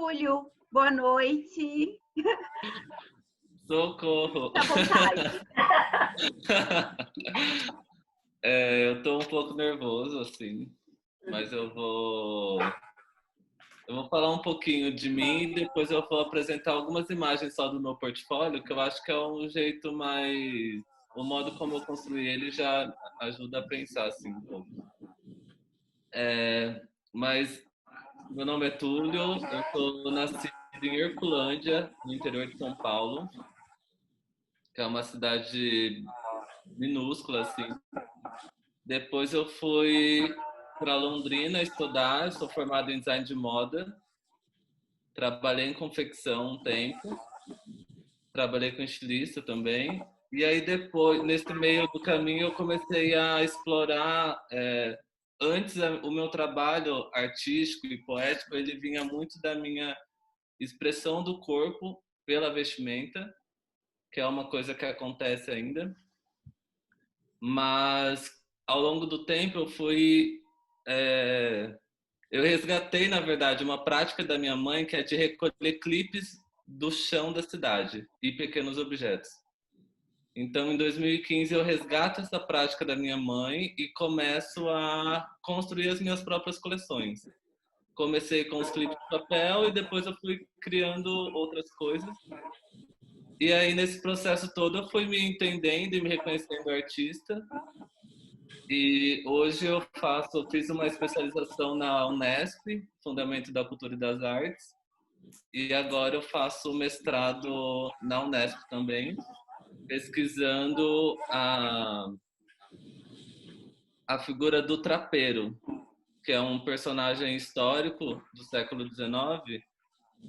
Túlio, boa noite. Socorro! Fica à vontade. Eu tô um pouco nervoso, assim, mas eu vou falar um pouquinho de mim e depois eu vou apresentar algumas imagens só do meu portfólio, que eu acho que é um jeito mais... O modo como eu construí ele já ajuda a pensar, assim, um pouco. Mas meu nome é Túlio, eu tô nascido em Herculândia, no interior de São Paulo, que é uma cidade minúscula, assim. Depois eu fui para Londrina estudar, sou formado em design de moda, trabalhei em confecção um tempo, trabalhei com estilista também. E aí depois, nesse meio do caminho, eu comecei a explorar. Antes, o meu trabalho artístico e poético, ele vinha muito da minha expressão do corpo pela vestimenta, que é uma coisa que acontece ainda. Mas ao longo do tempo eu resgatei, na verdade, uma prática da minha mãe que é de recolher clipes do chão da cidade e pequenos objetos. Então, em 2015, eu resgato essa prática da minha mãe e começo a construir as minhas próprias coleções. Comecei com os clipes de papel e depois eu fui criando outras coisas. E aí, nesse processo todo, eu fui me entendendo e me reconhecendo artista. E hoje fiz uma especialização na Unesp, Fundamento da Cultura e das Artes, e agora eu faço mestrado na Unesp também, pesquisando a figura do trapeiro, que é um personagem histórico do século XIX,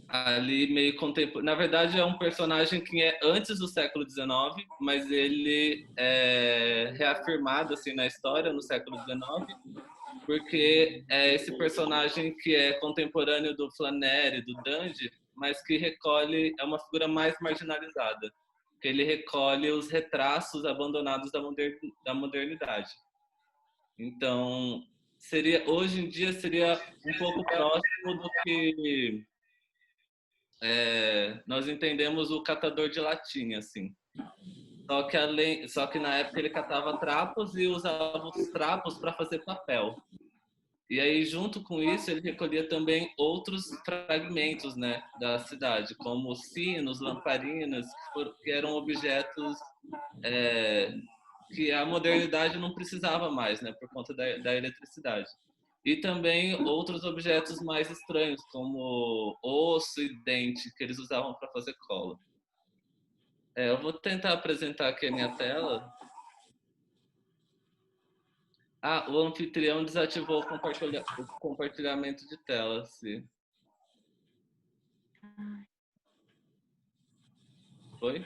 ali meio contemporâneo. Na verdade, é um personagem que é antes do século XIX, mas ele é reafirmado assim na história no século XIX, porque é esse personagem que é contemporâneo do Flannery, do Dandy, mas que é uma figura mais marginalizada, que ele recolhe os retratos abandonados da modernidade. Então, hoje em dia seria um pouco próximo do que nós entendemos o catador de latinha, assim. Só que na época ele catava trapos e usava os trapos para fazer papel. E aí, junto com isso, ele recolhia também outros fragmentos, né, da cidade, como sinos, lamparinas, que eram objetos que a modernidade não precisava mais, né, por conta da eletricidade. E também outros objetos mais estranhos, como osso e dente, que eles usavam para fazer cola. Eu vou tentar apresentar aqui a minha tela. O anfitrião desativou o compartilhamento de tela. Sim. Foi?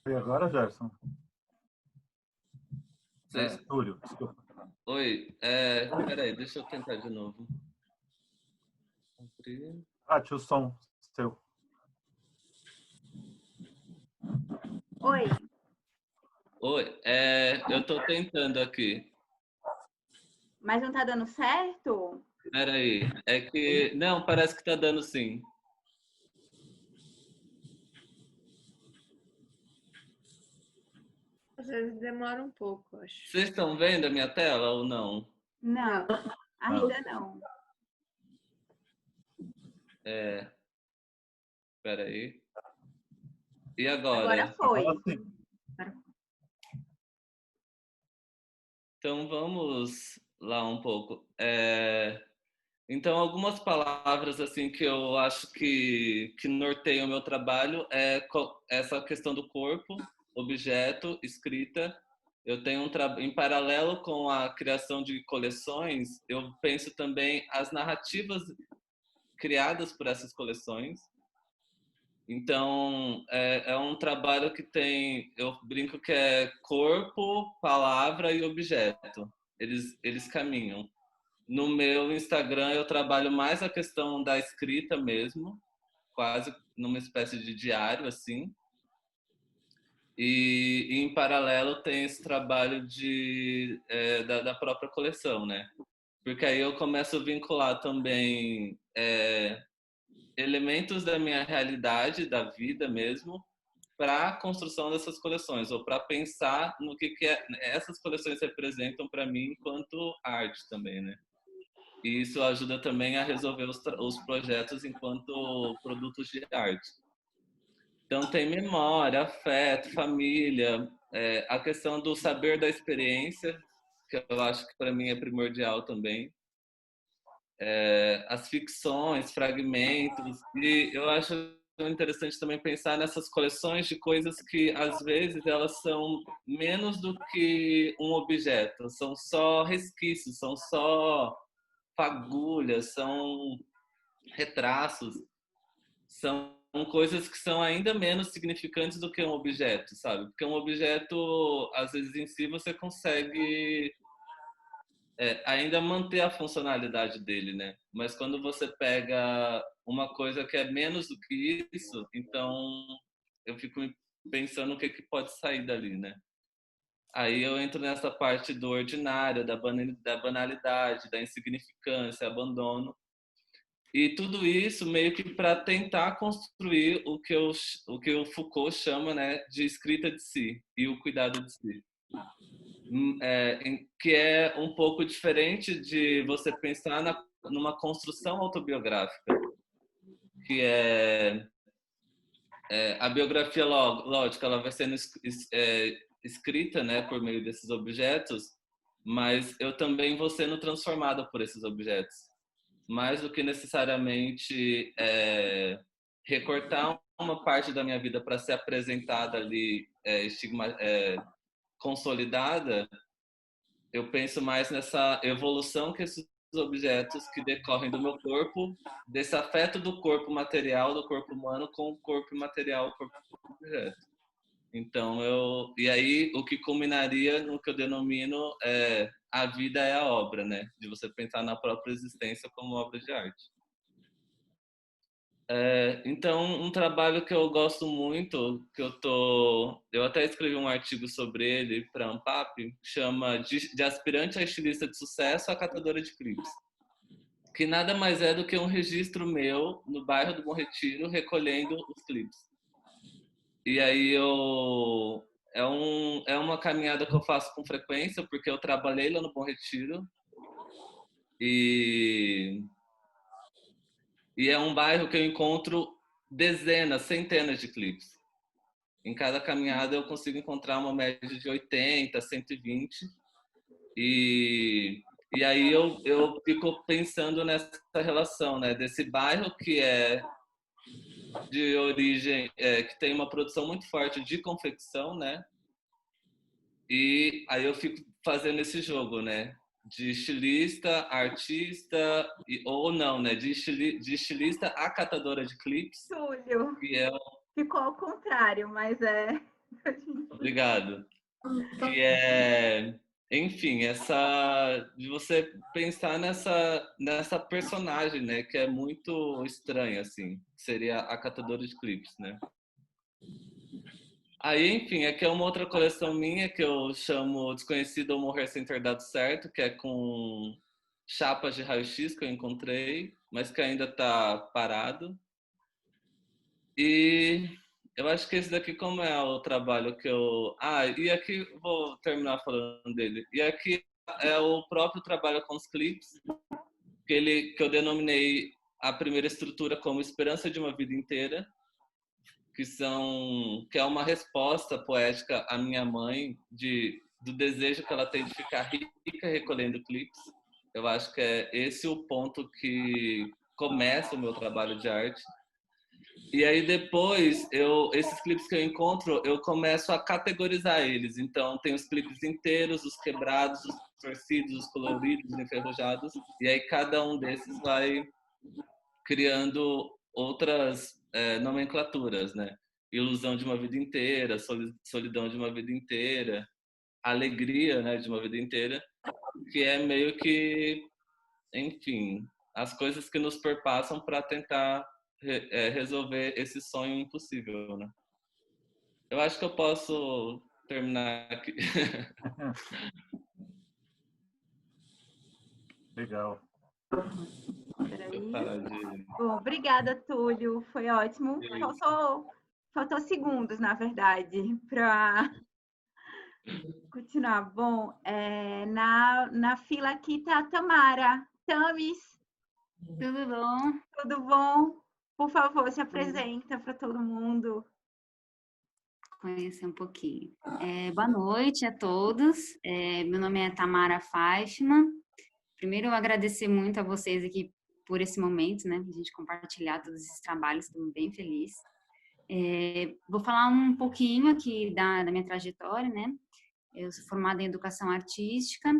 E agora, Gerson? Túlio, desculpa. Oi, peraí, deixa eu tentar de novo. Tinha o som seu. Oi. Oi, eu tô tentando aqui. Mas não tá dando certo? Peraí, não, parece que tá dando sim. Às vezes demora um pouco, acho. Vocês estão vendo a minha tela ou não? Não, ainda não. Peraí. E agora? Agora foi. Agora sim. Então vamos lá um pouco. Então, algumas palavras assim que eu acho que norteiam o meu trabalho é essa questão do corpo, objeto, escrita. Eu tenho em paralelo com a criação de coleções, eu penso também as narrativas criadas por essas coleções. Então, é um trabalho que eu brinco que é corpo, palavra e objeto. Eles caminham. No meu Instagram eu trabalho mais a questão da escrita mesmo, quase numa espécie de diário, assim. E em paralelo tem esse trabalho da própria coleção, né? Porque aí eu começo a vincular também elementos da minha realidade, da vida mesmo, para a construção dessas coleções, ou para pensar no que essas coleções representam para mim enquanto arte também, né? E isso ajuda também a resolver os projetos enquanto produtos de arte. Então tem memória, afeto, família, a questão do saber da experiência, que eu acho que para mim é primordial também. As ficções, fragmentos, e eu acho interessante também pensar nessas coleções de coisas que às vezes elas são menos do que um objeto, são só resquícios, são só fagulhas, são retraços, são coisas que são ainda menos significantes do que um objeto, sabe? Porque um objeto, às vezes em si, você consegue ainda manter a funcionalidade dele, né? Mas quando você pega uma coisa que é menos do que isso, então eu fico pensando o que pode sair dali, né? Aí eu entro nessa parte do ordinário, da banalidade, da insignificância, abandono. E tudo isso meio que para tentar construir o que o Foucault chama, né, de escrita de si e o cuidado de si. Que é um pouco diferente de você pensar numa construção autobiográfica, que a biografia lógica, ela vai sendo escrita, né, por meio desses objetos, mas eu também vou sendo transformada por esses objetos, mais do que necessariamente recortar uma parte da minha vida para ser apresentada ali consolidada. Eu penso mais nessa evolução que esses objetos que decorrem do meu corpo, desse afeto do corpo material, do corpo humano com o corpo imaterial, o corpo objeto. Então e aí o que culminaria no que eu denomino a vida é a obra, né? De você pensar na própria existência como obra de arte. Então, um trabalho que eu gosto muito, eu até escrevi um artigo sobre ele para a Ampap, chama de aspirante a estilista de sucesso a catadora de clipes, que nada mais é do que um registro meu no bairro do Bom Retiro recolhendo os clipes. E aí é uma caminhada que eu faço com frequência porque eu trabalhei lá no Bom Retiro e é um bairro que eu encontro dezenas, centenas de clipes. Em cada caminhada eu consigo encontrar uma média de 80, 120. E aí eu fico pensando nessa relação, né? Desse bairro que é de origem, que tem uma produção muito forte de confecção, né? E aí eu fico fazendo esse jogo, né? De estilista, artista, ou não, né? De estilista a catadora de clipes. Túlio, Que é... ficou ao contrário, mas é... Obrigado. Que enfim, de você pensar nessa personagem, né, que é muito estranha, assim, seria a catadora de clipes, né. Aí, enfim, aqui é uma outra coleção minha que eu chamo Desconhecido ou Morrer Sem Ter Dado Certo, que é com chapas de raio-x que eu encontrei, mas que ainda tá parado. E eu acho que esse daqui, como é o trabalho que eu... e aqui, vou terminar falando dele. E aqui é o próprio trabalho com os clipes, que eu denominei a primeira estrutura como Esperança de uma Vida Inteira, que é uma resposta poética à minha mãe do desejo que ela tem de ficar rica recolhendo clipes. Eu acho que é esse o ponto que começa o meu trabalho de arte. E aí depois, esses clipes que eu encontro, eu começo a categorizar eles. Então tem os clipes inteiros, os quebrados, os torcidos, os coloridos, os enferrujados. E aí cada um desses vai criando outras nomenclaturas, né? Ilusão de uma vida inteira, solidão de uma vida inteira, alegria, né, de uma vida inteira, que é meio que enfim, as coisas que nos perpassam para tentar resolver esse sonho impossível, né? Eu acho que eu posso terminar aqui. Legal. Peraí. Bom, obrigada, Túlio. Foi ótimo. Faltou segundos, na verdade, para continuar. Bom, na fila aqui tá a Tamara. Tamis, Tudo bom? tudo bom? Por favor, se apresenta para todo mundo. Conhecer um pouquinho. Boa noite a todos. Meu nome é Tamara Feischmann. Primeiro, eu agradecer muito a vocês aqui por esse momento, né? A gente compartilhar todos esses trabalhos, estou bem feliz. Vou falar um pouquinho aqui da minha trajetória, né? Eu sou formada em Educação Artística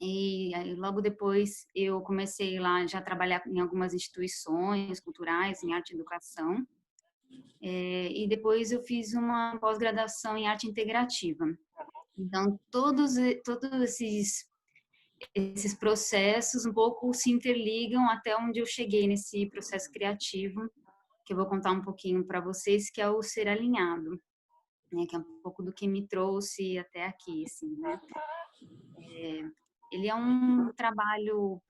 e aí, logo depois eu comecei lá já a trabalhar em algumas instituições culturais, em arte e educação. E depois eu fiz uma pós-graduação em arte integrativa. Então, todos esses processos um pouco se interligam até onde eu cheguei nesse processo criativo, que eu vou contar um pouquinho para vocês, que é o Ser Alinhado, né, que é um pouco do que me trouxe até aqui, assim, né? Ele é um trabalho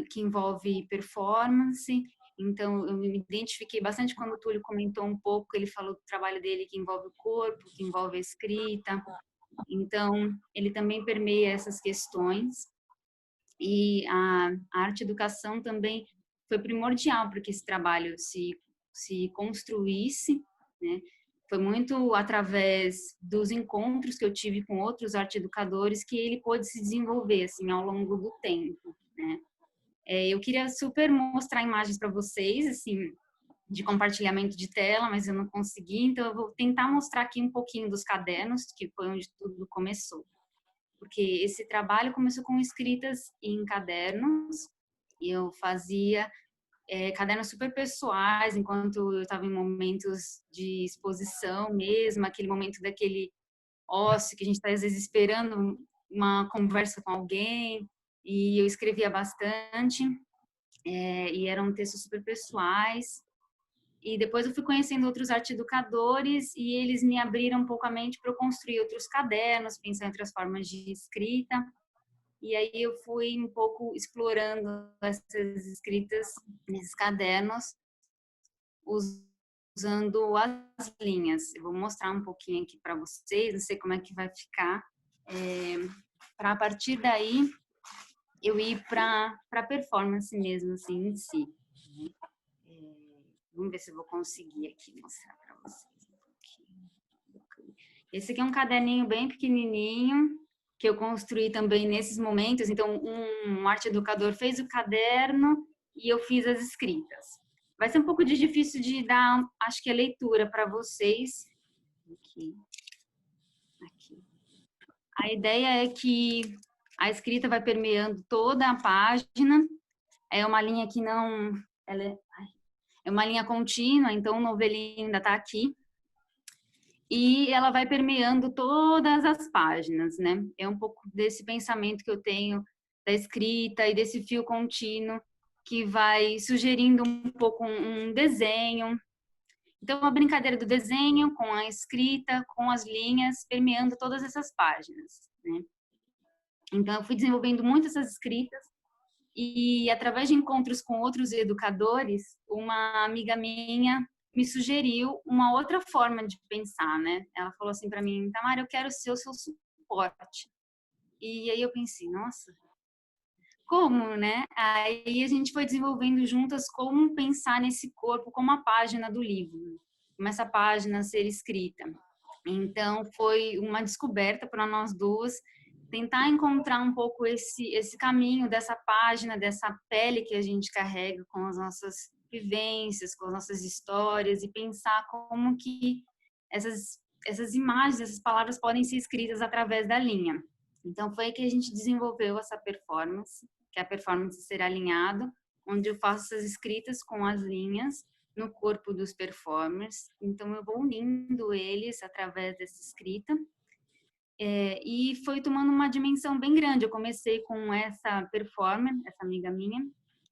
que envolve performance, então eu me identifiquei bastante quando o Túlio comentou um pouco, ele falou do trabalho dele que envolve o corpo, que envolve a escrita, então ele também permeia essas questões. E a arte educação também foi primordial para que esse trabalho se construísse, né? Foi muito através dos encontros que eu tive com outros arte-educadores que ele pôde se desenvolver, assim, ao longo do tempo, né? Eu queria super mostrar imagens para vocês, assim, de compartilhamento de tela, mas eu não consegui, então eu vou tentar mostrar aqui um pouquinho dos cadernos, que foi onde tudo começou. Porque esse trabalho começou com escritas em cadernos, e eu fazia cadernos super pessoais, enquanto eu estava em momentos de exposição mesmo, aquele momento daquele ócio que a gente está às vezes esperando uma conversa com alguém, e eu escrevia bastante, e eram textos super pessoais. E depois eu fui conhecendo outros arte-educadores e eles me abriram um pouco a mente para eu construir outros cadernos, pensar em outras formas de escrita. E aí eu fui um pouco explorando essas escritas nesses cadernos, usando as linhas. Eu vou mostrar um pouquinho aqui para vocês, não sei como é que vai ficar. Para a partir daí eu ir para a performance mesmo, assim, em si. Vamos ver se eu vou conseguir aqui mostrar para vocês um pouquinho. Esse aqui é um caderninho bem pequenininho, que eu construí também nesses momentos. Então, um arte educador fez o caderno e eu fiz as escritas. Vai ser um pouco difícil de dar, acho que a leitura para vocês. Aqui. A ideia é que a escrita vai permeando toda a página. É uma linha que não... É uma linha contínua, então o novelinho ainda está aqui. E ela vai permeando todas as páginas, né? É um pouco desse pensamento que eu tenho da escrita e desse fio contínuo que vai sugerindo um pouco um desenho. Então, uma brincadeira do desenho com a escrita, com as linhas, permeando todas essas páginas, né? Então, eu fui desenvolvendo muito essas escritas e, através de encontros com outros educadores, uma amiga minha me sugeriu uma outra forma de pensar, né? Ela falou assim para mim: Tamara, eu quero ser o seu suporte. E aí eu pensei, nossa, como, né? Aí a gente foi desenvolvendo juntas como pensar nesse corpo como a página do livro, como essa página ser escrita. Então foi uma descoberta para nós duas tentar encontrar um pouco esse caminho dessa página, dessa pele que a gente carrega com as nossas vivências, com as nossas histórias, e pensar como que essas imagens, essas palavras podem ser escritas através da linha. Então foi aí que a gente desenvolveu essa performance, que é a performance Ser Alinhado, onde eu faço essas escritas com as linhas no corpo dos performers. Então eu vou unindo eles através dessa escrita. E foi tomando uma dimensão bem grande. Eu comecei com essa performer, essa amiga minha,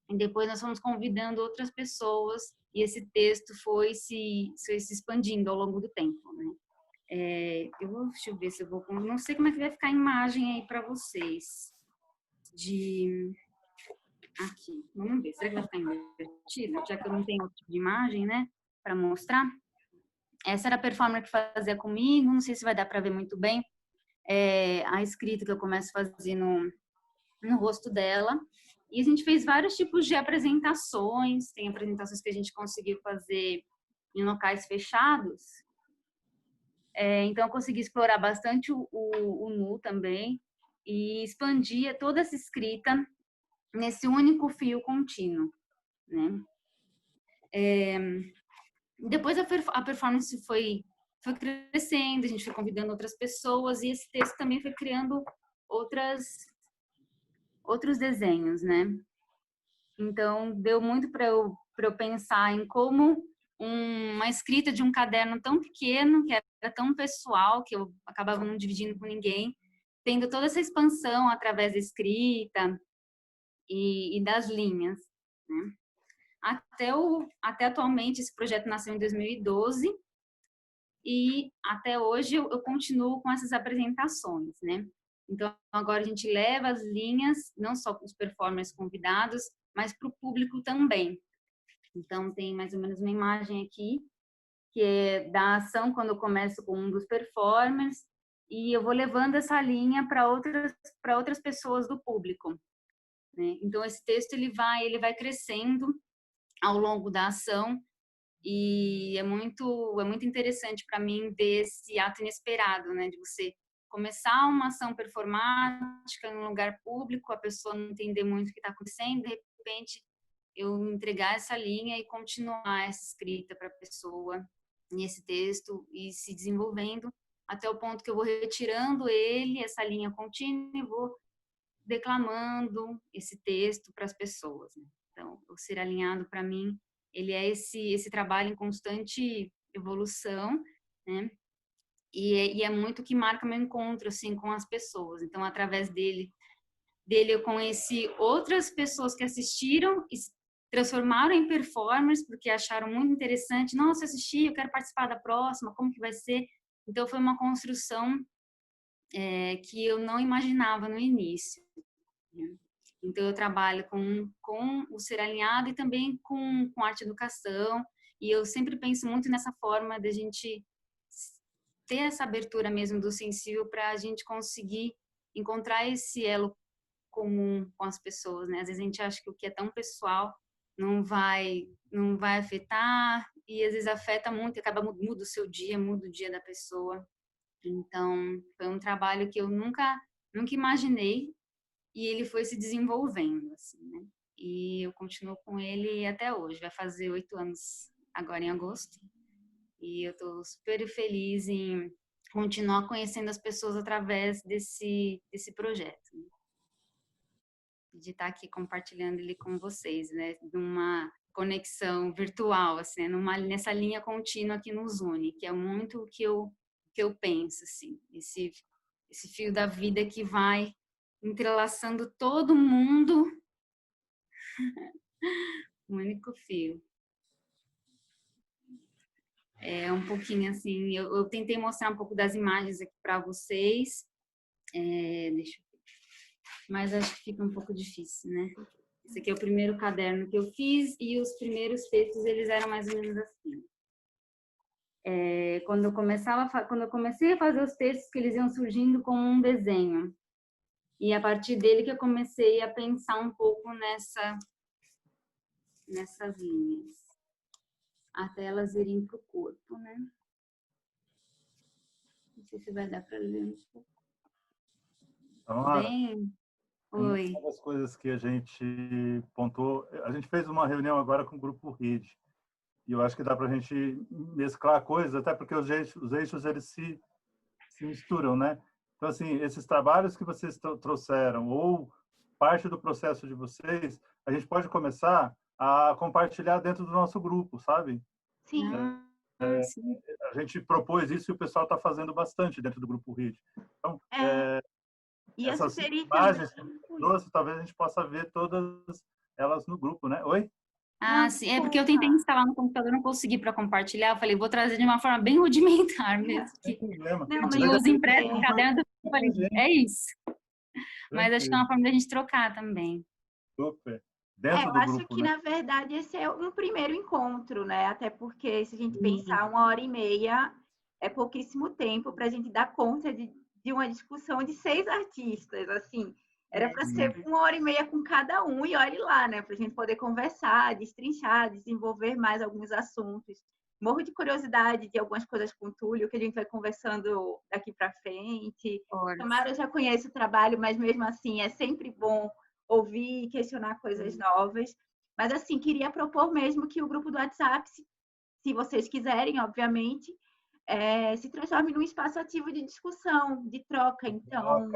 e depois nós fomos convidando outras pessoas, e esse texto foi se expandindo ao longo do tempo, né? Deixa eu ver se eu vou... Não sei como é que vai ficar a imagem aí para vocês. Aqui, vamos ver. Será que vai ficar invertido? Já que eu não tenho outro tipo de imagem, né? Para mostrar. Essa era a performer que fazia comigo. Não sei se vai dar para ver muito bem. A escrita que eu começo a fazer no rosto dela. E a gente fez vários tipos de apresentações. Tem apresentações que a gente conseguiu fazer em locais fechados. Então, eu consegui explorar bastante o nu também e expandia toda essa escrita nesse único fio contínuo, né? Depois a performance foi crescendo, a gente foi convidando outras pessoas e esse texto também foi criando outros desenhos, né? Então, deu muito para eu pensar em como uma escrita de um caderno tão pequeno, que era tão pessoal, que eu acabava não dividindo com ninguém, tendo toda essa expansão através da escrita e das linhas, né? Até atualmente, esse projeto nasceu em 2012 e até hoje eu continuo com essas apresentações, né? Então, agora a gente leva as linhas, não só para os performers convidados, mas para o público também. Então, tem mais ou menos uma imagem aqui, que é da ação quando eu começo com um dos performers, e eu vou levando essa linha para outras pessoas do público, né? Então, esse texto ele vai crescendo ao longo da ação, e é muito interessante para mim ver esse ato inesperado, né? De você começar uma ação performática em um lugar público, a pessoa não entender muito o que está acontecendo, de repente eu entregar essa linha e continuar essa escrita para a pessoa nesse texto e se desenvolvendo até o ponto que eu vou retirando essa linha contínua, e vou declamando esse texto para as pessoas, né? Então, o Ser Alinhado, para mim, ele é esse trabalho em constante evolução, né? E é muito que marca meu encontro, assim, com as pessoas. Então, através dele eu conheci outras pessoas que assistiram e se transformaram em performers, porque acharam muito interessante. Nossa, assisti, eu quero participar da próxima, como que vai ser? Então, foi uma construção que eu não imaginava no início, né? Então, eu trabalho com o Ser Alinhado e também com arte e educação, e eu sempre penso muito nessa forma de a gente ter essa abertura mesmo do sensível para a gente conseguir encontrar esse elo comum com as pessoas, né? Às vezes a gente acha que o que é tão pessoal não vai afetar, e às vezes afeta muito e acaba muda o seu dia, muda o dia da pessoa. Então, foi um trabalho que eu nunca imaginei, e ele foi se desenvolvendo, assim, né? E eu continuo com ele até hoje. Vai fazer 8 anos agora em agosto. E eu estou super feliz em continuar conhecendo as pessoas através desse projeto, né? De estar aqui compartilhando ele com vocês, né? Numa conexão virtual, assim, nessa linha contínua que nos une, que é muito o que eu penso, assim, esse fio da vida que vai entrelaçando todo mundo, um único fio. É um pouquinho assim, eu tentei mostrar um pouco das imagens aqui para vocês, deixa eu ver, mas acho que fica um pouco difícil, né? Esse aqui é o primeiro caderno que eu fiz, e os primeiros textos, eles eram mais ou menos assim. Quando eu comecei a fazer os textos, que eles iam surgindo como um desenho. E a partir dele que eu comecei a pensar um pouco nessas linhas, até elas irem para o corpo, né? Não sei se vai dar para ler um pouco. Bem... Oi. Uma das coisas que a gente pontuou, a gente fez uma reunião agora com o Grupo Rede, e eu acho que dá para a gente mesclar coisas, até porque os eixos eles se misturam, né? Então, assim, esses trabalhos que vocês trouxeram, ou parte do processo de vocês, a gente pode começar a compartilhar dentro do nosso grupo, sabe? Sim. Sim. a gente propôs isso e o pessoal está fazendo bastante dentro do Grupo Rede. Então, Ia essas sugerir imagens que também. você trouxe, talvez a gente possa ver todas elas no grupo, né? Oi? Ah, Não, sim, é porque eu tentei instalar no computador, não consegui para compartilhar. Eu falei, vou trazer de uma forma bem rudimentar mesmo. Sem Que problema. Não, eu mas tinha Mas os é impressos, é, caderno, eu falei, é isso. Mas acho que é tranquilo, uma forma da gente trocar também. super. Dentro eu do acho grupo, que, né? na verdade, esse é um primeiro encontro, né? Até porque, se a gente Sim. pensar 1h30, é pouquíssimo tempo para a gente dar conta de uma discussão de 6 artistas, assim. Era para ser 1h30 com cada um, e olhe lá, né? Para a gente poder conversar, destrinchar, desenvolver mais alguns assuntos. Morro de curiosidade de algumas coisas com o Túlio, que a gente vai conversando daqui para frente. Tamara, eu já conheço o trabalho, mas mesmo assim é sempre bom ouvir e questionar coisas novas. Mas, assim, queria propor mesmo que o grupo do WhatsApp, se vocês quiserem, obviamente, se transforme num espaço ativo de discussão, de troca. Então,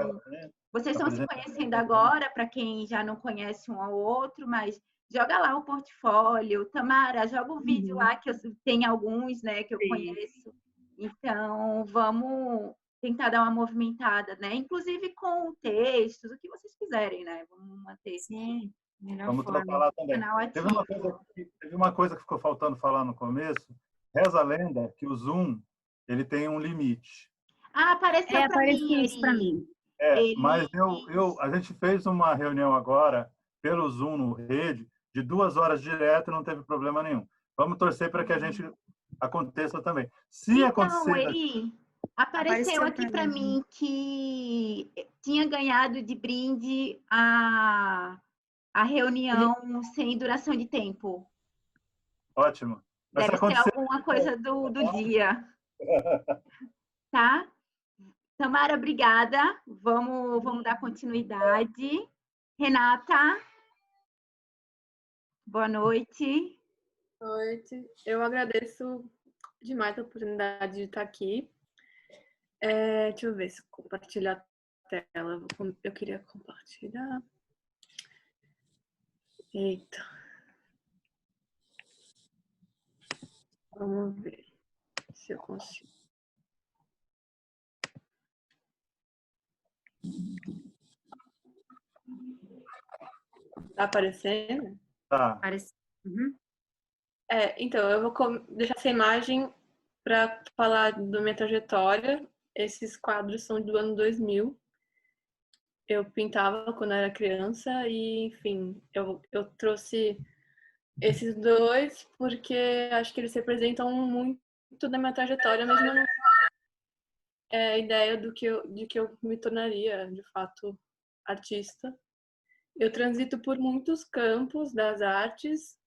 vocês estão se conhecendo agora, para quem já não conhece um ao outro, mas joga lá o portfólio. Tamara, joga o vídeo lá, que eu tenho alguns, né, que eu conheço. Então, vamos tentar dar uma movimentada, né? Inclusive com textos, o que vocês quiserem, né? Vamos manter Sim, melhor Vamos forma. trocar lá também. canal Teve ativo. uma coisa que ficou faltando falar no começo. Reza a lenda que o Zoom ele tem um limite. Ah, apareceu para apareceu mim, isso para mim. Mas Ele... a gente fez uma reunião agora pelo Zoom no Rede de 2 horas direto, não teve problema nenhum. Vamos torcer para que a gente aconteça também. Se Então, acontecer, Eri, apareceu aqui para mim que tinha ganhado de brinde a reunião sem duração de tempo. ótimo. Mas se Deve ser acontecer, alguma coisa do dia, tá? Tamara, obrigada. Vamos dar continuidade. Renata, boa noite. Boa noite. Eu agradeço demais a oportunidade de estar aqui. Deixa eu ver se eu compartilhar a tela. Eu queria compartilhar. Eita. Vamos ver se eu consigo. Tá aparecendo? tá. Uhum. Então, eu vou deixar essa imagem para falar da minha trajetória. Esses quadros são do ano 2000. Eu pintava quando era criança e, enfim, eu trouxe esses dois porque acho que eles representam muito da minha trajetória, mesmo não a ideia de que eu me tornaria, de fato, artista. Eu transito por muitos campos das artes.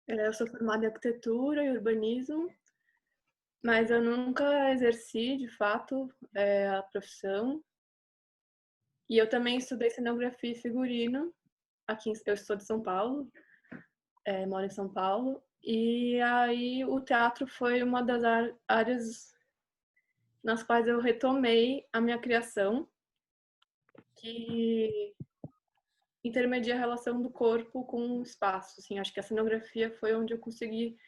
Eu sou formada em arquitetura e urbanismo, mas eu nunca exerci, de fato, a profissão. E eu também estudei cenografia e figurino. Eu sou de São Paulo, moro em São Paulo. E aí o teatro foi uma das áreas nas quais eu retomei a minha criação, que intermedia a relação do corpo com o espaço. Assim, acho que a cenografia foi onde eu consegui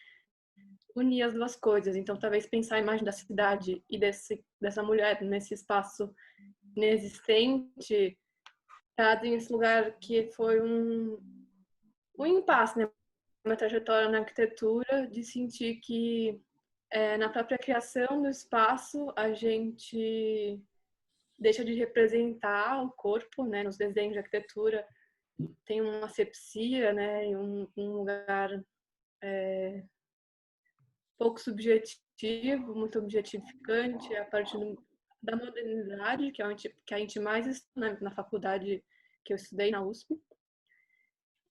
unir as duas coisas. Então, talvez pensar a imagem da cidade e dessa mulher nesse espaço inexistente, trazem esse lugar que foi um impasse, né? Uma trajetória na arquitetura, de sentir que na própria criação do espaço a gente deixa de representar o corpo, né? Nos desenhos de arquitetura tem uma asepsia, né? E um lugar pouco subjetivo, muito objetificante, a partir da modernidade, que a gente mais estuda na faculdade que eu estudei, na USP.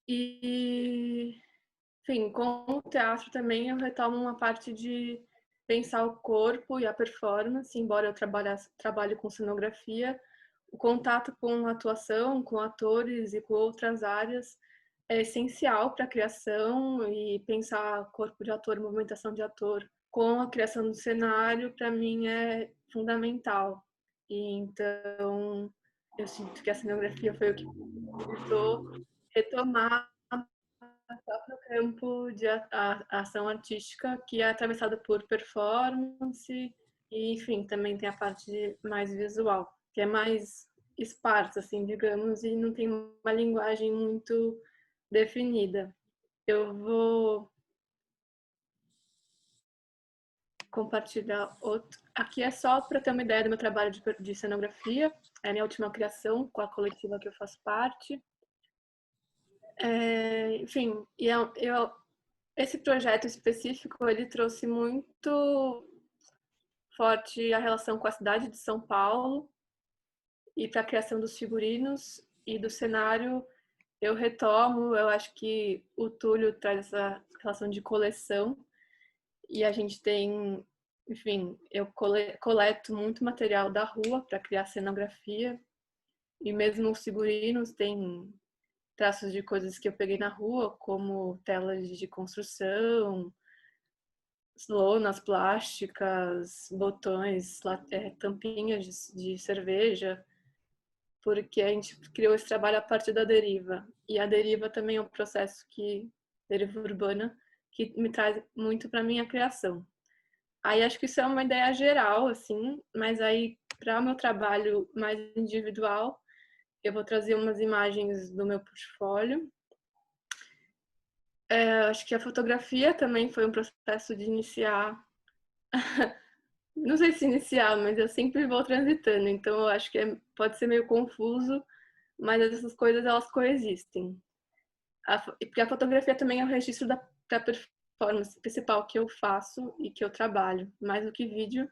E, enfim, com o teatro também eu retomo uma parte de pensar o corpo e a performance, embora eu trabalhe com cenografia, o contato com a atuação, com atores e com outras áreas é essencial para a criação, e pensar corpo de ator, movimentação de ator com a criação do cenário, para mim é fundamental. E então eu sinto que a cenografia foi o que ajudou a retomar a no campo de ação artística, que é atravessada por performance e, enfim, também tem a parte mais visual, que é mais esparsa, assim, digamos, e não tem uma linguagem muito definida. Eu vou compartilhar outro. Aqui é só para ter uma ideia do meu trabalho de cenografia. É a minha última criação com a coletiva que eu faço parte. Enfim, esse projeto específico, ele trouxe muito forte a relação com a cidade de São Paulo, e para a criação dos figurinos e do cenário eu retomo, eu acho que o Túlio traz essa relação de coleção, e a gente tem, enfim, eu coleto muito material da rua para criar cenografia, e mesmo os figurinos têm traços de coisas que eu peguei na rua, como telas de construção, lonas plásticas, botões, tampinhas de cerveja, porque a gente criou esse trabalho a partir da deriva. E a deriva também é um processo deriva urbana, que me traz muito para minha criação. Aí acho que isso é uma ideia geral, assim, mas aí para o meu trabalho mais individual, eu vou trazer umas imagens do meu portfólio. Acho que a fotografia também foi um processo de iniciar. Não sei se iniciar, mas eu sempre vou transitando, então eu acho que pode ser meio confuso, mas essas coisas elas coexistem. Porque a fotografia também é o registro da performance principal que eu faço e que eu trabalho, mais do que vídeo,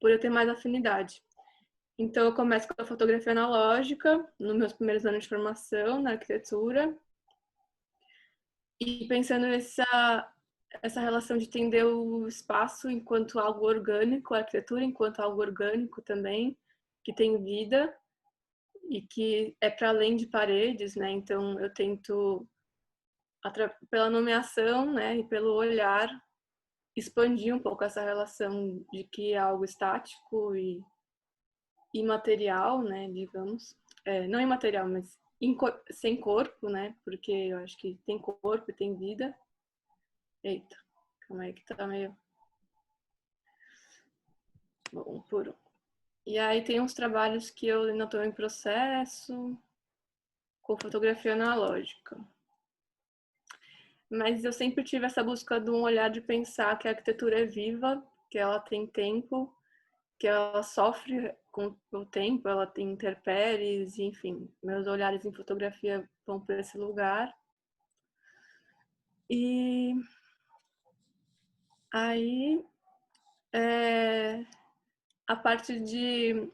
por eu ter mais afinidade. Então eu começo com a fotografia analógica, nos meus primeiros anos de formação na arquitetura, e pensando essa relação de entender o espaço enquanto algo orgânico, a arquitetura enquanto algo orgânico também, que tem vida e que é para além de paredes, né? Então eu tento, pela nomeação, né, e pelo olhar, expandir um pouco essa relação de que é algo estático e imaterial, né, digamos. Não imaterial, mas sem corpo, né? Porque eu acho que tem corpo e tem vida. Eita, calma aí que tá meio... Bom, por um. E aí tem uns trabalhos que eu ainda estou em processo, com fotografia analógica. Mas eu sempre tive essa busca de um olhar de pensar que a arquitetura é viva, que ela tem tempo, que ela sofre com o tempo, ela tem intempéries, enfim. Meus olhares em fotografia vão para esse lugar. E aí, a parte de...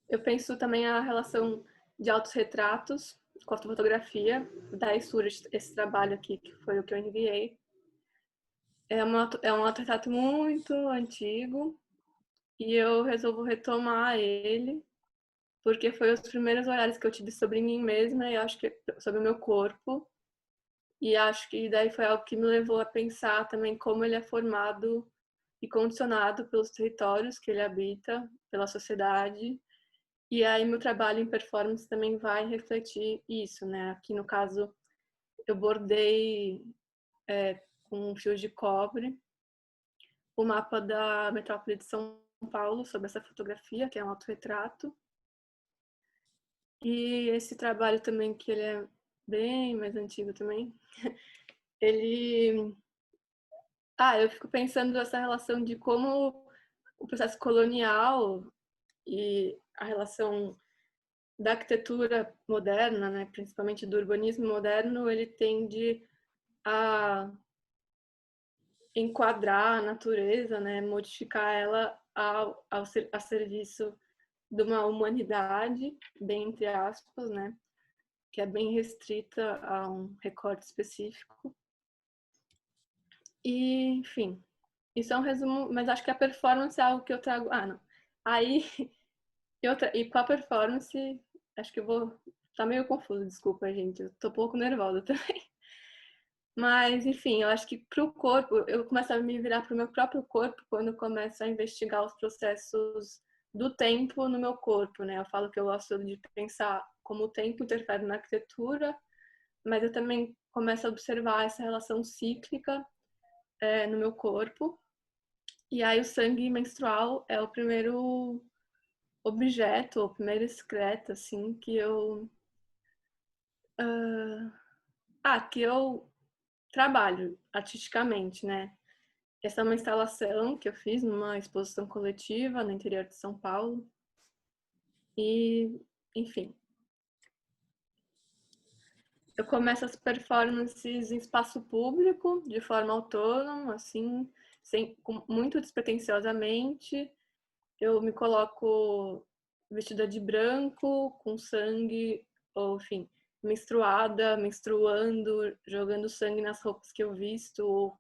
Eu penso também a relação de autorretratos com a fotografia. Daí surge esse trabalho aqui, que foi o que eu enviei. É um autorretrato muito antigo e eu resolvo retomar ele porque foi os primeiros olhares que eu tive sobre mim mesma e acho que sobre o meu corpo. E acho que daí foi algo que me levou a pensar também como ele é formado e condicionado pelos territórios que ele habita, pela sociedade. E aí meu trabalho em performance também vai refletir isso, né? Aqui no caso eu bordei com fio de cobre o mapa da metrópole de São Paulo sobre essa fotografia, que é um autorretrato. E esse trabalho também, que ele é bem mais antigo também, ele... eu fico pensando nessa relação de como o processo colonial e a relação da arquitetura moderna, né, principalmente do urbanismo moderno, ele tende a enquadrar a natureza, né, modificar ela a serviço de uma humanidade, bem entre aspas, né, que é bem restrita a um recorte específico. E, enfim, isso é um resumo, mas acho que a performance é algo que eu trago... não. Aí, e com a performance, acho que eu vou... Tá meio confuso, desculpa, gente, eu tô um pouco nervosa também. Mas, enfim, eu acho que para o corpo, eu começo a me virar para o meu próprio corpo quando eu começo a investigar os processos do tempo no meu corpo, né? Eu falo que eu gosto de pensar como o tempo interfere na arquitetura, mas eu também começo a observar essa relação cíclica no meu corpo. E aí o sangue menstrual é o primeiro objeto, o primeiro excreto, assim, que eu trabalho artisticamente, né? Essa é uma instalação que eu fiz numa exposição coletiva no interior de São Paulo. E, enfim, eu começo as performances em espaço público, de forma autônoma, assim, muito despretensiosamente. Eu me coloco vestida de branco, com sangue, ou enfim, menstruando, jogando sangue nas roupas que eu visto ou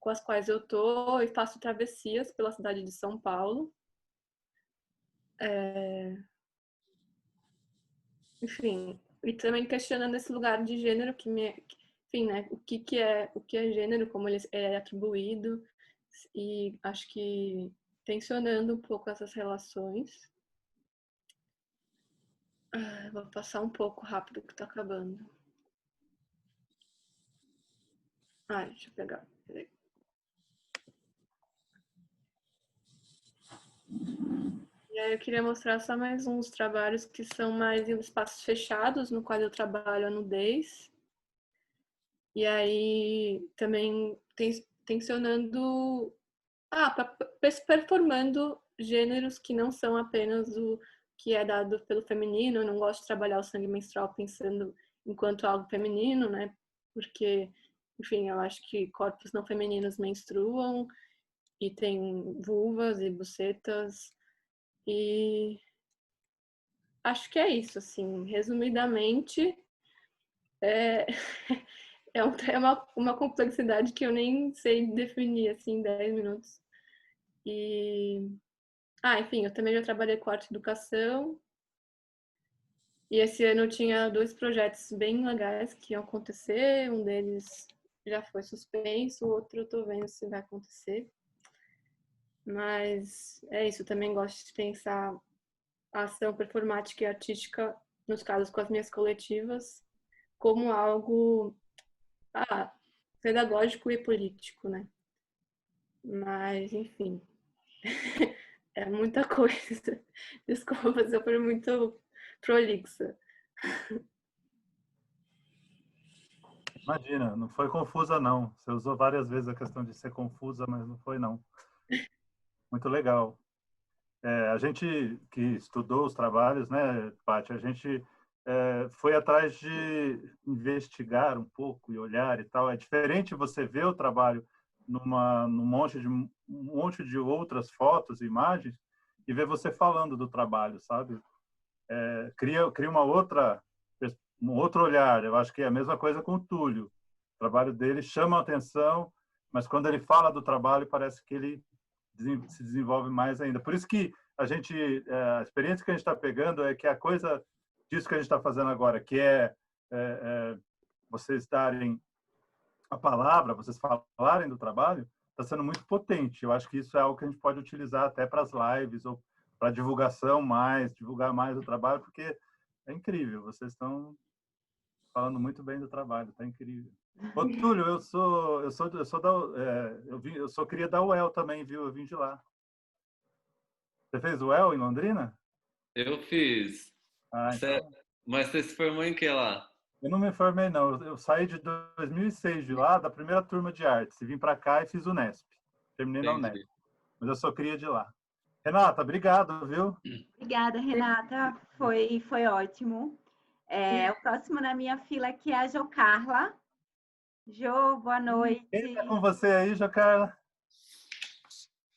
com as quais eu tô, e faço travessias pela cidade de São Paulo. Enfim, e também questionando esse lugar de gênero enfim, né, o que é gênero, como ele é atribuído, e acho que tensionando um pouco essas relações. Vou passar um pouco rápido que tá acabando. Deixa eu pegar. Peraí. E aí eu queria mostrar só mais uns trabalhos que são mais em espaços fechados, no qual eu trabalho a nudez. E aí também tensionando, performando gêneros que não são apenas o que é dado pelo feminino. Eu não gosto de trabalhar o sangue menstrual pensando enquanto algo feminino, né? Porque, enfim, eu acho que corpos não femininos menstruam e tem vulvas e bucetas. E acho que é isso, assim, resumidamente. É uma complexidade que eu nem sei definir, assim, em 10 minutos. E, enfim, eu também já trabalhei com arte e educação. E esse ano eu tinha 2 projetos bem legais que iam acontecer. Um deles já foi suspenso, o outro eu tô vendo se vai acontecer. Mas é isso, eu também gosto de pensar a ação performática e artística, nos casos com as minhas coletivas, como algo pedagógico e político, né? Mas, enfim, é muita coisa. Desculpa se eu fui muito prolixa. Imagina, não foi confusa, não. Você usou várias vezes a questão de ser confusa, mas não foi, não. Muito legal. A gente que estudou os trabalhos, né, Paty, a gente foi atrás de investigar um pouco e olhar e tal. É diferente você ver o trabalho num monte de outras fotos e imagens e ver você falando do trabalho, sabe? Cria um outro olhar. Eu acho que é a mesma coisa com o Túlio. O trabalho dele chama a atenção, mas quando ele fala do trabalho, parece que ele se desenvolve mais ainda. Por isso que a experiência que a gente está pegando é que a coisa disso que a gente está fazendo agora, que é vocês darem a palavra, vocês falarem do trabalho, está sendo muito potente. Eu acho que isso é algo que a gente pode utilizar até para as lives ou para divulgar mais o trabalho, porque é incrível. Vocês estão falando muito bem do trabalho, está incrível. Ô, Túlio, eu sou cria da UEL também, viu? Eu vim de lá. Você fez UEL em Londrina? Eu fiz. Então... Mas você se formou em que lá? Eu não me formei, não. Eu saí de 2006 de lá, da primeira turma de artes. E vim para cá e fiz o Unesp. Terminei na Unesp. Mas eu sou cria de lá. Renata, obrigado, viu? Obrigada, Renata. Foi ótimo. O próximo na minha fila aqui é a Jo Carla. Jo, boa noite. Quem está com você aí, Jo Carla?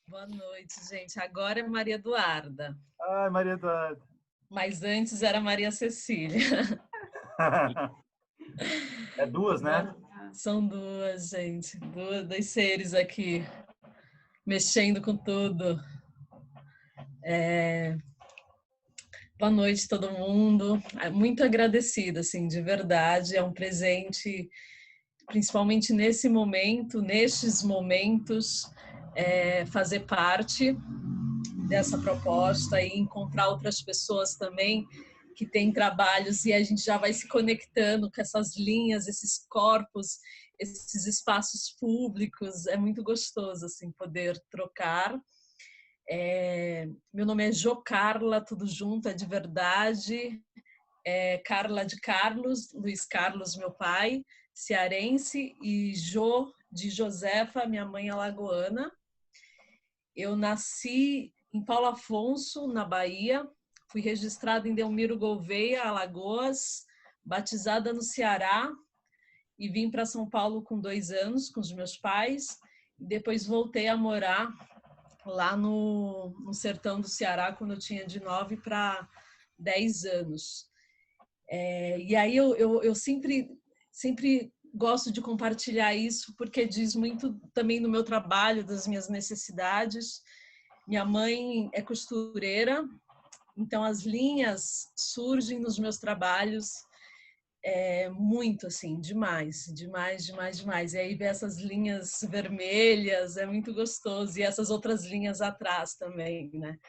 Boa noite, gente. Agora é Maria Eduarda. Ai, Maria Eduarda. Mas antes era Maria Cecília. É duas, né? São duas, gente. Dois seres aqui, mexendo com tudo. Boa noite, todo mundo. Muito agradecida, assim, de verdade. É um presente, principalmente nestes momentos, fazer parte dessa proposta e encontrar outras pessoas também que tem trabalhos e a gente já vai se conectando com essas linhas, esses corpos, esses espaços públicos. É muito gostoso assim poder trocar. Meu nome é Jo Carla, tudo junto, é de verdade. Carla de Carlos, Luiz Carlos, meu pai, cearense, e Jo de Josefa, minha mãe alagoana. Eu nasci em Paulo Afonso, na Bahia. Fui registrada em Delmiro Gouveia, Alagoas, batizada no Ceará e vim para São Paulo com 2 anos, com os meus pais. E depois voltei a morar lá no sertão do Ceará, quando eu tinha de 9 para 10 anos. E aí eu sempre gosto de compartilhar isso, porque diz muito também no meu trabalho, das minhas necessidades. Minha mãe é costureira, então as linhas surgem nos meus trabalhos muito assim, demais. E aí ver essas linhas vermelhas é muito gostoso, e essas outras linhas atrás também, né?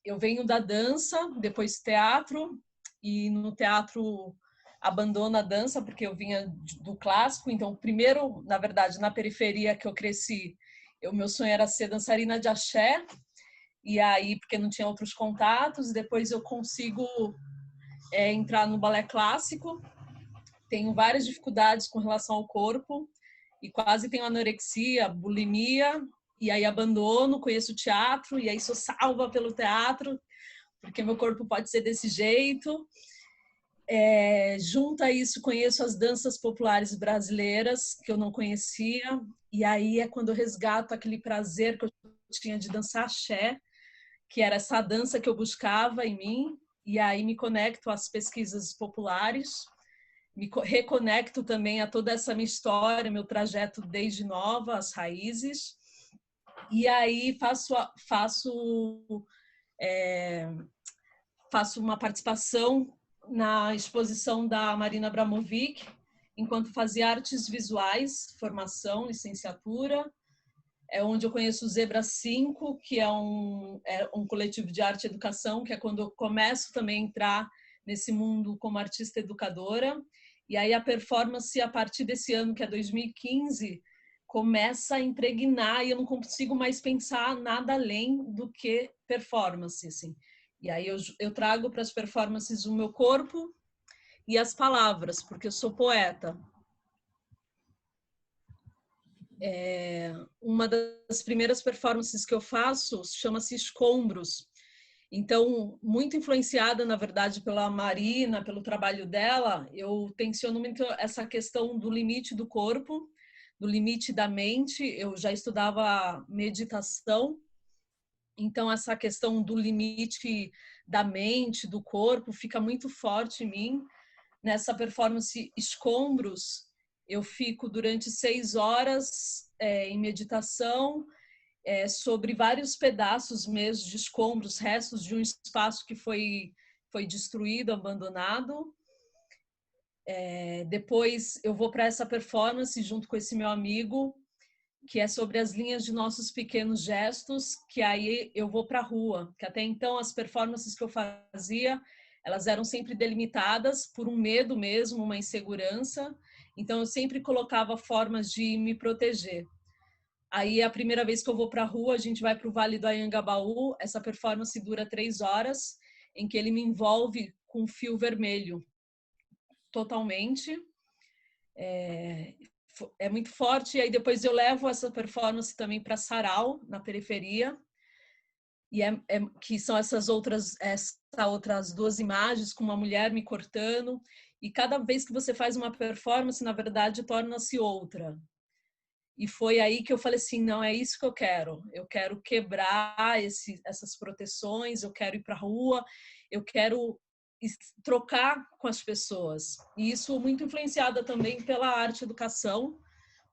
Eu venho da dança, depois teatro, e no teatro abandono a dança porque eu vinha do clássico. Então, primeiro, na verdade, na periferia que eu cresci, meu sonho era ser dançarina de axé, e aí, porque não tinha outros contatos, depois eu consigo entrar no balé clássico. Tenho várias dificuldades com relação ao corpo, e quase tenho anorexia, bulimia, e aí abandono, conheço o teatro, e aí sou salva pelo teatro, porque meu corpo pode ser desse jeito. Junto a isso, conheço as danças populares brasileiras, que eu não conhecia, e aí é quando eu resgato aquele prazer que eu tinha de dançar axé, que era essa dança que eu buscava em mim, e aí me conecto às pesquisas populares, me reconecto também a toda essa minha história, meu trajeto desde nova, as raízes, e aí faço uma participação na exposição da Marina Abramovic, enquanto fazia artes visuais, formação, licenciatura, onde eu conheço o Zebra 5, que é um coletivo de arte e educação, que é quando eu começo também a entrar nesse mundo como artista educadora. E aí a performance, a partir desse ano, que é 2015, começa a impregnar, e eu não consigo mais pensar nada além do que performance, assim. E aí eu trago para as performances o meu corpo e as palavras, porque eu sou poeta. Uma das primeiras performances que eu faço chama-se Escombros. Então, muito influenciada, na verdade, pela Marina, pelo trabalho dela, eu tenciono muito essa questão do limite do corpo, do limite da mente. Eu já estudava meditação, então essa questão do limite da mente, do corpo, fica muito forte em mim. Nessa performance Escombros, eu fico durante 6 horas em meditação, sobre vários pedaços mesmo de escombros, restos de um espaço que foi destruído, abandonado. Depois eu vou para essa performance junto com esse meu amigo, que é sobre as linhas de nossos pequenos gestos, que aí eu vou para a rua, que até então as performances que eu fazia, elas eram sempre delimitadas por um medo mesmo, uma insegurança, então eu sempre colocava formas de me proteger. Aí a primeira vez que eu vou para a rua, a gente vai para o Vale do Anhangabaú, essa performance dura 3 horas, em que ele me envolve com um fio vermelho, totalmente. É muito forte. E aí depois eu levo essa performance também para Sarau, na periferia, e que são essas outras 2 imagens com uma mulher me cortando, e cada vez que você faz uma performance, na verdade, torna-se outra. E foi aí que eu falei assim, não, é isso que eu quero quebrar essas proteções, eu quero ir para a rua, eu quero trocar com as pessoas. E isso muito influenciada também pela arte educação,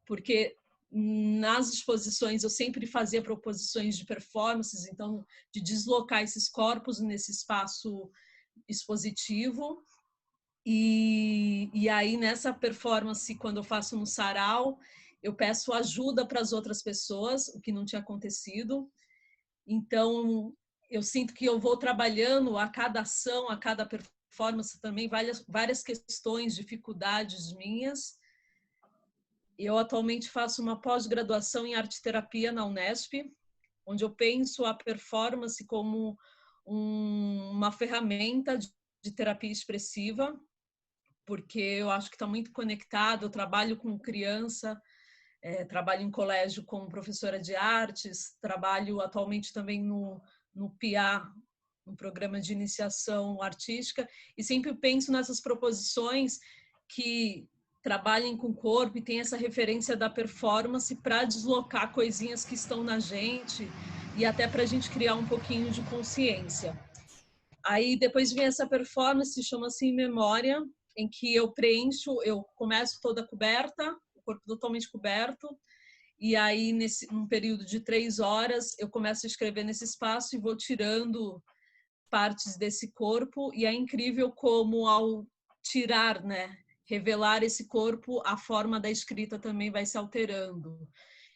porque nas exposições eu sempre fazia proposições de performances, então de deslocar esses corpos nesse espaço expositivo. E aí nessa performance, quando eu faço no Sarau, eu peço ajuda para as outras pessoas, o que não tinha acontecido. Então eu sinto que eu vou trabalhando a cada ação, a cada performance também, várias questões, dificuldades minhas. Eu atualmente faço uma pós-graduação em arte-terapia na Unesp, onde eu penso a performance como uma ferramenta de terapia expressiva, porque eu acho que está muito conectado. Eu trabalho com criança, trabalho em colégio como professora de artes, trabalho atualmente também no PIA, um programa de iniciação artística, e sempre penso nessas proposições que trabalhem com o corpo e tem essa referência da performance para deslocar coisinhas que estão na gente e até para a gente criar um pouquinho de consciência. Aí depois vem essa performance, chama-se Em Memória, em que eu começo toda coberta, o corpo totalmente coberto, e aí num período de 3 horas eu começo a escrever nesse espaço e vou tirando partes desse corpo, e é incrível como ao tirar, né, revelar esse corpo, a forma da escrita também vai se alterando.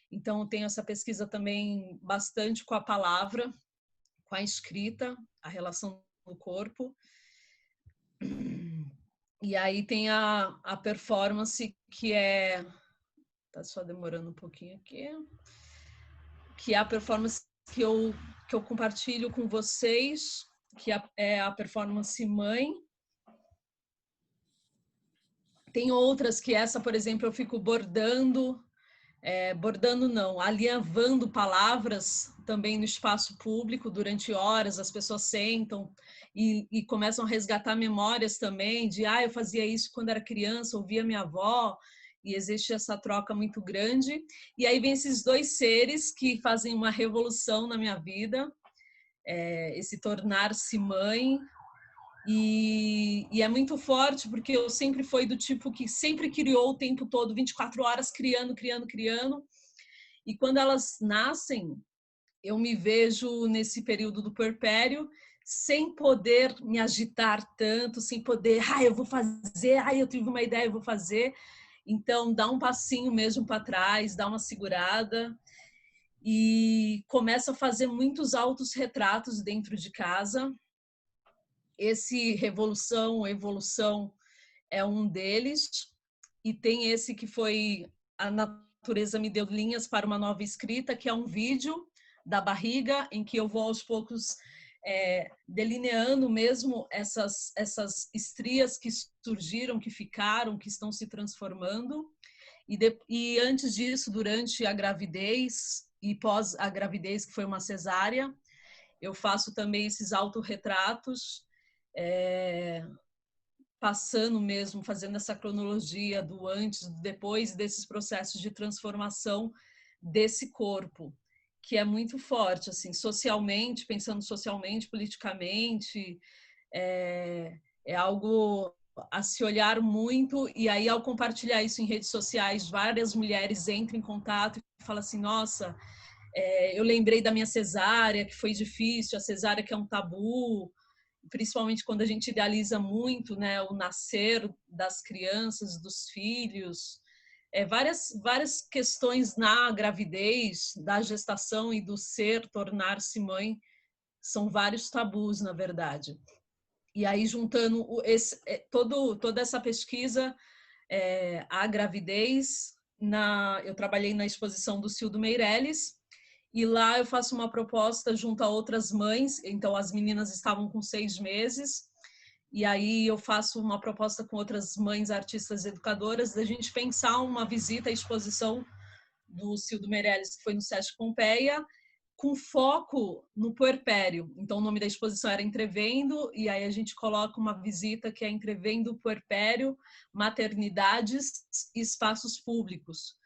Então eu tenho essa pesquisa também bastante com a palavra, com a escrita, a relação do corpo. E aí tem a performance que tá só demorando um pouquinho aqui, que é a performance que eu compartilho com vocês, que é a performance Mãe. Tem outras que essa, por exemplo, eu fico bordando não, alinhavando palavras também no espaço público durante horas, as pessoas sentam e começam a resgatar memórias também de, eu fazia isso quando era criança, ouvia minha avó, e existe essa troca muito grande. E aí vem esses 2 seres que fazem uma revolução na minha vida, esse tornar-se mãe. E é muito forte, porque eu sempre fui do tipo que sempre criou o tempo todo, 24 horas criando. E quando elas nascem, eu me vejo nesse período do puerpério, sem poder me agitar tanto, sem poder, eu vou fazer, eu tive uma ideia, eu vou fazer. Então, dá um passinho mesmo para trás, dá uma segurada e começa a fazer muitos autorretratos dentro de casa. Esse evolução é um deles, e tem esse que foi A Natureza Me Deu Linhas para uma Nova Escrita, que é um vídeo da barriga, em que eu vou aos poucos delineando mesmo essas estrias que surgiram, que ficaram, que estão se transformando. E antes disso, durante a gravidez e pós a gravidez, que foi uma cesárea, eu faço também esses autorretratos, passando mesmo, fazendo essa cronologia do antes, do depois, desses processos de transformação desse corpo, que é muito forte, assim, socialmente, pensando socialmente, politicamente, é algo a se olhar muito. E aí, ao compartilhar isso em redes sociais, várias mulheres entram em contato e falam assim, nossa, eu lembrei da minha cesárea, que foi difícil, a cesárea que é um tabu, principalmente quando a gente idealiza muito, né, o nascer das crianças, dos filhos. Várias questões na gravidez, da gestação e do ser, tornar-se mãe, são vários tabus, na verdade. E aí, juntando toda essa pesquisa, a gravidez, eu trabalhei na exposição do Cildo Meirelles, e lá eu faço uma proposta junto a outras mães. Então, as meninas estavam com 6 meses, e aí eu faço uma proposta com outras mães, artistas, educadoras, da gente pensar uma visita à exposição do Cildo Meirelles, que foi no Sesc Pompeia, com foco no puerpério. Então, o nome da exposição era Entrevendo, e aí a gente coloca uma visita que é Entrevendo o Puerpério, Maternidades e Espaços Públicos,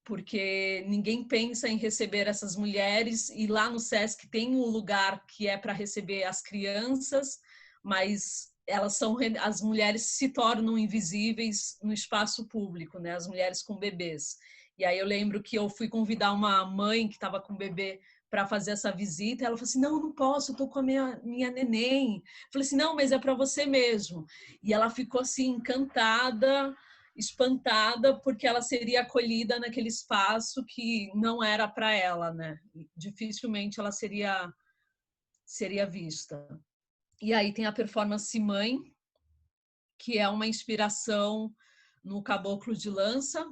porque ninguém pensa em receber essas mulheres, e lá no Sesc tem um lugar que é para receber as crianças, mas as mulheres se tornam invisíveis no espaço público, né? As mulheres com bebês. E aí eu lembro que eu fui convidar uma mãe que estava com bebê para fazer essa visita, e ela falou assim, não posso, eu estou com a minha neném. Eu falei assim, não, mas é para você mesmo. E ela ficou assim, encantada, espantada, porque ela seria acolhida naquele espaço que não era para ela, né? Dificilmente ela seria seria vista. E aí tem a performance Mãe, que é uma inspiração no Caboclo de Lança,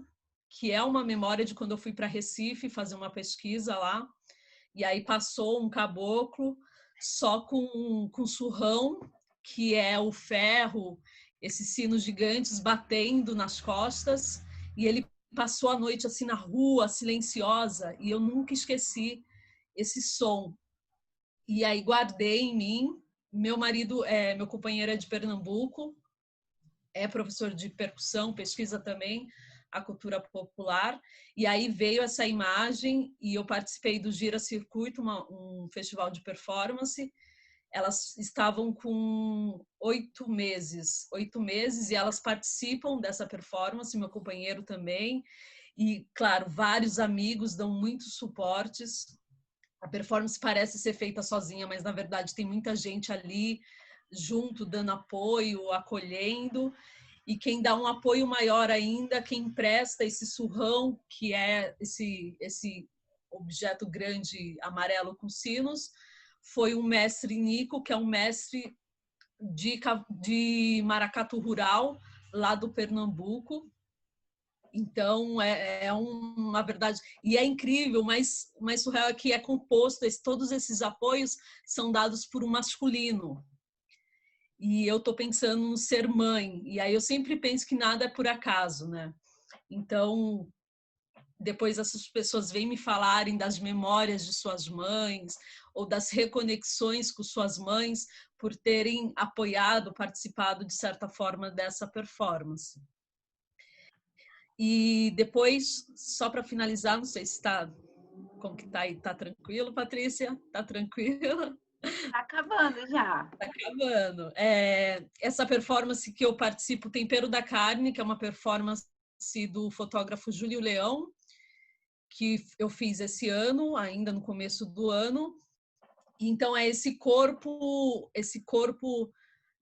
que é uma memória de quando eu fui para Recife fazer uma pesquisa lá, e aí passou um caboclo só com surrão, que é o ferro, esses sinos gigantes batendo nas costas, e ele passou a noite assim na rua, silenciosa, e eu nunca esqueci esse som. E aí guardei em mim. Meu marido, meu companheiro é de Pernambuco, é professor de percussão, pesquisa também a cultura popular, e aí veio essa imagem e eu participei do Gira Circuito, um festival de performance. Elas estavam com 8 meses, e elas participam dessa performance, meu companheiro também, e claro, vários amigos dão muitos suportes. A performance parece ser feita sozinha, mas na verdade tem muita gente ali junto, dando apoio, acolhendo. E quem dá um apoio maior ainda, quem empresta esse surrão, que é esse objeto grande amarelo com sinos, foi um mestre Nico, que é um mestre de maracatu rural, lá do Pernambuco. Então, é uma verdade. E é incrível, mas surreal é que é composto, todos esses apoios são dados por um masculino. E eu estou pensando no ser mãe. E aí eu sempre penso que nada é por acaso, né? Então, depois essas pessoas vêm me falarem das memórias de suas mães ou das reconexões com suas mães por terem apoiado, participado de certa forma dessa performance. E depois, só para finalizar, não sei se está, como que está aí, está tranquilo, Patrícia? Está tranquila? Tá acabando já. Tá acabando. Essa performance que eu participo, Tempero da Carne, que é uma performance do fotógrafo Júlio Leão, que eu fiz esse ano, ainda no começo do ano. Então é esse corpo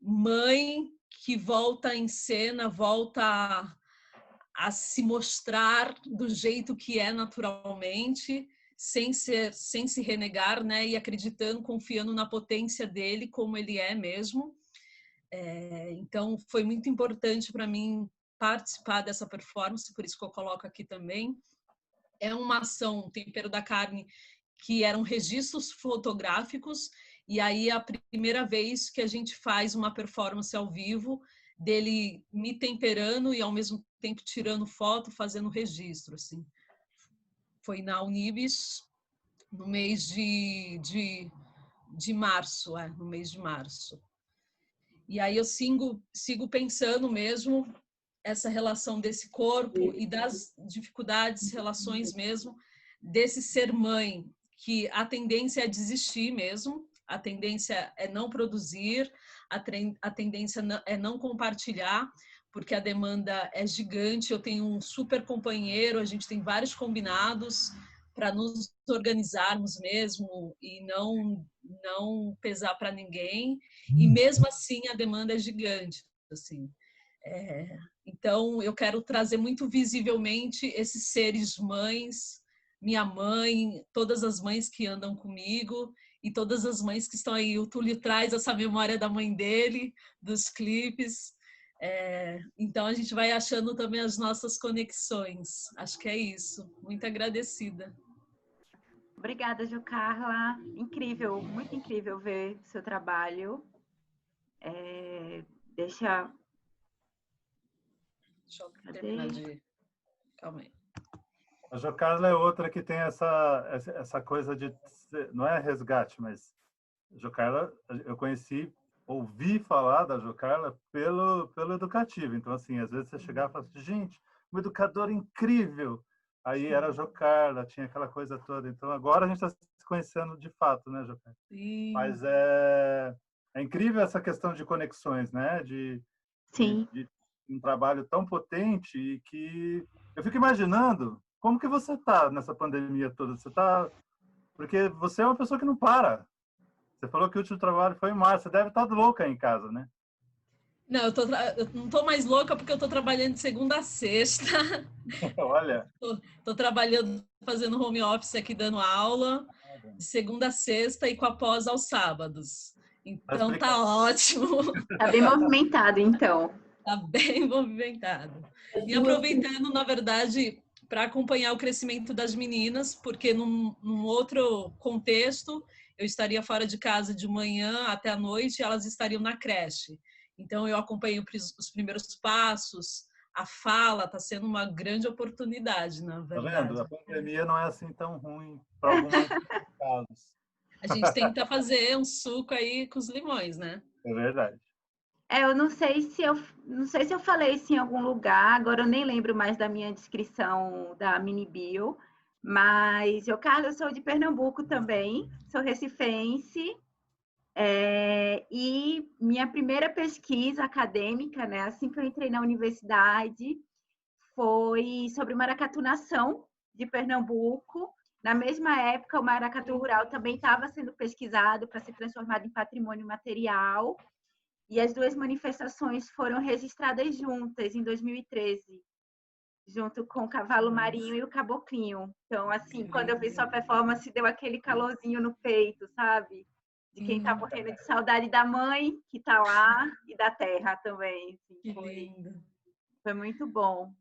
mãe que volta em cena, volta a se mostrar do jeito que é naturalmente, sem se renegar, né? E acreditando, confiando na potência dele, como ele é mesmo. Então, foi muito importante para mim participar dessa performance, por isso que eu coloco aqui também. É uma ação, Tempero da Carne, que eram registros fotográficos, e aí é a primeira vez que a gente faz uma performance ao vivo, dele me temperando e ao mesmo tempo tirando foto, fazendo registro, assim. Foi na Unibis, no mês de março, no mês de março. E aí eu sigo pensando mesmo essa relação desse corpo e das dificuldades, relações mesmo, desse ser mãe, que a tendência é desistir mesmo, a tendência é não produzir, a tendência é não compartilhar, porque a demanda é gigante. Eu tenho um super companheiro, a gente tem vários combinados para nos organizarmos mesmo e não pesar para ninguém. E mesmo assim a demanda é gigante, assim. Então eu quero trazer muito visivelmente esses seres mães, minha mãe, todas as mães que andam comigo e todas as mães que estão aí. O Túlio traz essa memória da mãe dele, dos clipes. Então a gente vai achando também as nossas conexões. Acho que é isso. Muito agradecida. Obrigada, Ju Carla. Incrível, muito incrível ver o seu trabalho. Deixa eu terminar de... Calma aí. A Jo Carla é outra que tem essa coisa de... Não é resgate, mas... Jo Carla, eu ouvi falar da Jo Carla pelo educativo. Então, assim, às vezes você chegava e falava assim, gente, uma educadora incrível. Aí era a Jo Carla, tinha aquela coisa toda. Então, agora a gente está se conhecendo de fato, né, Jo Carla? Sim. Mas é incrível essa questão de conexões, né? Sim. De um trabalho tão potente e que... Eu fico imaginando como que você está nessa pandemia toda. Você está... Porque você é uma pessoa que não para. Você falou que o último trabalho foi em março. Você deve estar louca aí em casa, né? Não, eu não estou mais louca porque eu estou trabalhando de segunda a sexta. Olha. Estou trabalhando, fazendo home office aqui, dando aula. de segunda a sexta e com a pós aos sábados. Então tá ótimo. Tá bem movimentado, então. Tá bem movimentado. E aproveitando, na verdade, para acompanhar o crescimento das meninas, porque num outro contexto, eu estaria fora de casa de manhã até a noite e elas estariam na creche. Então, eu acompanho os primeiros passos, a fala, está sendo uma grande oportunidade, na verdade. Tá vendo? A pandemia não é assim tão ruim para alguns casos. A gente tenta fazer um suco aí com os limões, né? É verdade. Eu não sei se eu falei isso em algum lugar, agora eu nem lembro mais da minha descrição da mini bio, mas eu sou de Pernambuco também, sou recifense, e minha primeira pesquisa acadêmica, né, assim que eu entrei na universidade, foi sobre maracatunação de Pernambuco. Na mesma época, o maracatu rural também estava sendo pesquisado para ser transformado em patrimônio material. E as duas manifestações foram registradas juntas em 2013, junto com o Cavalo Marinho e o Caboclinho. Então, assim, quando eu vi sua performance, deu aquele calorzinho no peito, sabe? De quem tá morrendo de saudade da mãe, que tá lá, e da terra também. Assim, Que lindo. foi muito bom.